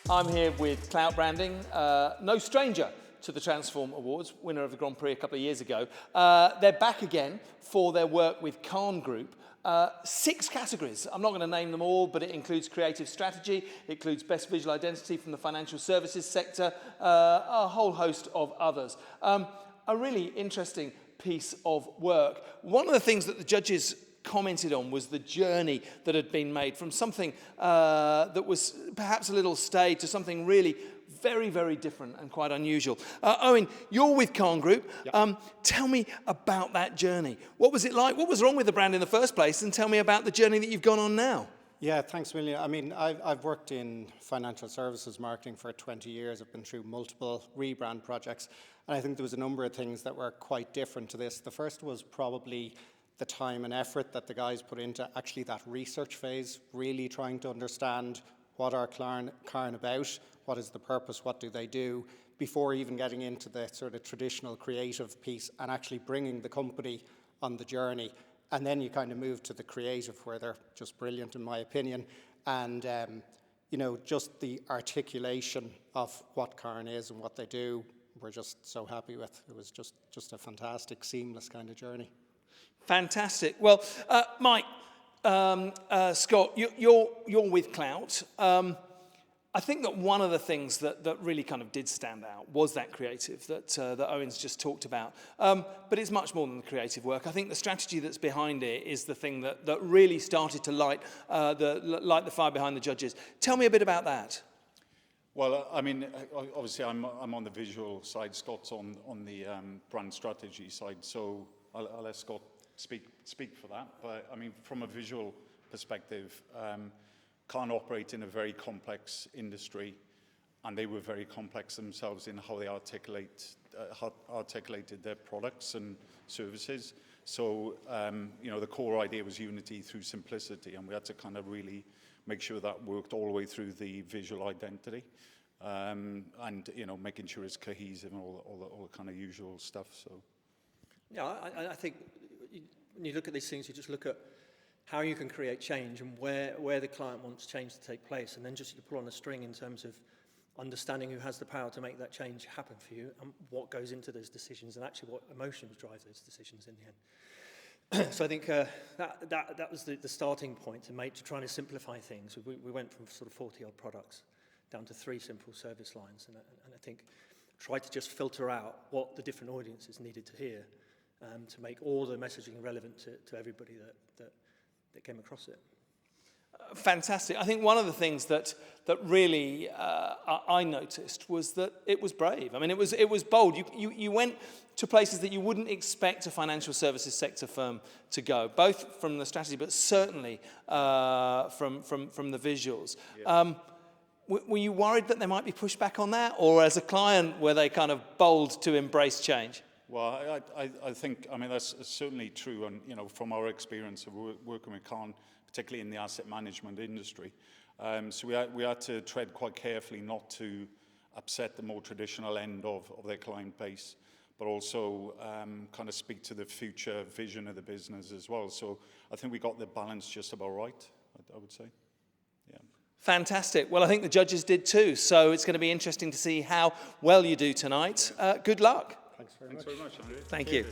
I'm here with Clout Branding, no stranger to the Transform Awards, winner of the Grand Prix a couple of years ago. They're back again for their work with Carne Group. 6 categories. I'm not going to name them all, but it includes creative strategy, it includes best visual identity from the financial services sector, a whole host of others. A really interesting piece of work. One of the things that the judges commented on was the journey that had been made from something that was perhaps a little staid to something really very, very different and quite unusual. Owen, you're with Carne Group. Yep. Tell me about that journey. What was it like? What was wrong with the brand in the first place? And tell me about the journey that you've gone on now. Yeah, thanks, William. I mean, I've worked in financial services marketing for 20 years. I've been through multiple rebrand projects. And I think there was a number of things that were quite different to this. The first was probably the time and effort that the guys put into actually that research phase, really trying to understand what are Carne about, what is the purpose, what do they do, before even getting into the sort of traditional creative piece and actually bringing the company on the journey. And then you kind of move to the creative, where they're just brilliant in my opinion. And you know, just the articulation of what Carne is and what they do, we're just so happy with. It was just a fantastic, seamless kind of journey. Fantastic. Well, Mike, Scott, you're with Clout. I think that one of the things that really kind of did stand out was that creative that Owen's just talked about. But it's much more than the creative work. I think the strategy that's behind it is the thing that really started to light the fire behind the judges. Tell me a bit about that. Well, I mean, obviously I'm on the visual side, Scott's on the brand strategy side, so I'll let Scott speak for that. But I mean, from a visual perspective, Carne operate in a very complex industry, and they were very complex themselves in how they articulated their products and services. So, you know, the core idea was unity through simplicity, and we had to kind of really make sure that worked all the way through the visual identity, and you know, making sure it's cohesive and all the kind of usual stuff. So, yeah, I think when you look at these things, you just look at how you can create change and where the client wants change to take place, and then just you pull on a string in terms of understanding who has the power to make that change happen for you and what goes into those decisions and actually what emotions drive those decisions in the end. So I think that was the starting point to trying to simplify things. We went from sort of 40-odd products down to 3 simple service lines, and I think tried to just filter out what the different audiences needed to hear to make all the messaging relevant to everybody that came across it. Fantastic. I think one of the things that really I noticed was that it was brave. I mean, it was bold. You went to places that you wouldn't expect a financial services sector firm to go, both from the strategy, but certainly from the visuals. Yeah. Were you worried that there might be pushback on that, or as a client, were they kind of bold to embrace change? Well, I think, I mean, that's certainly true, and you know, from our experience of working with Carne, particularly in the asset management industry, so we had to tread quite carefully not to upset the more traditional end of their client base, but also kind of speak to the future vision of the business as well. So I think we got the balance just about right, I would say. Yeah. Fantastic. Well, I think the judges did too, so it's going to be interesting to see how well you do tonight. Good luck. Thanks very much, Andrew. Thank you.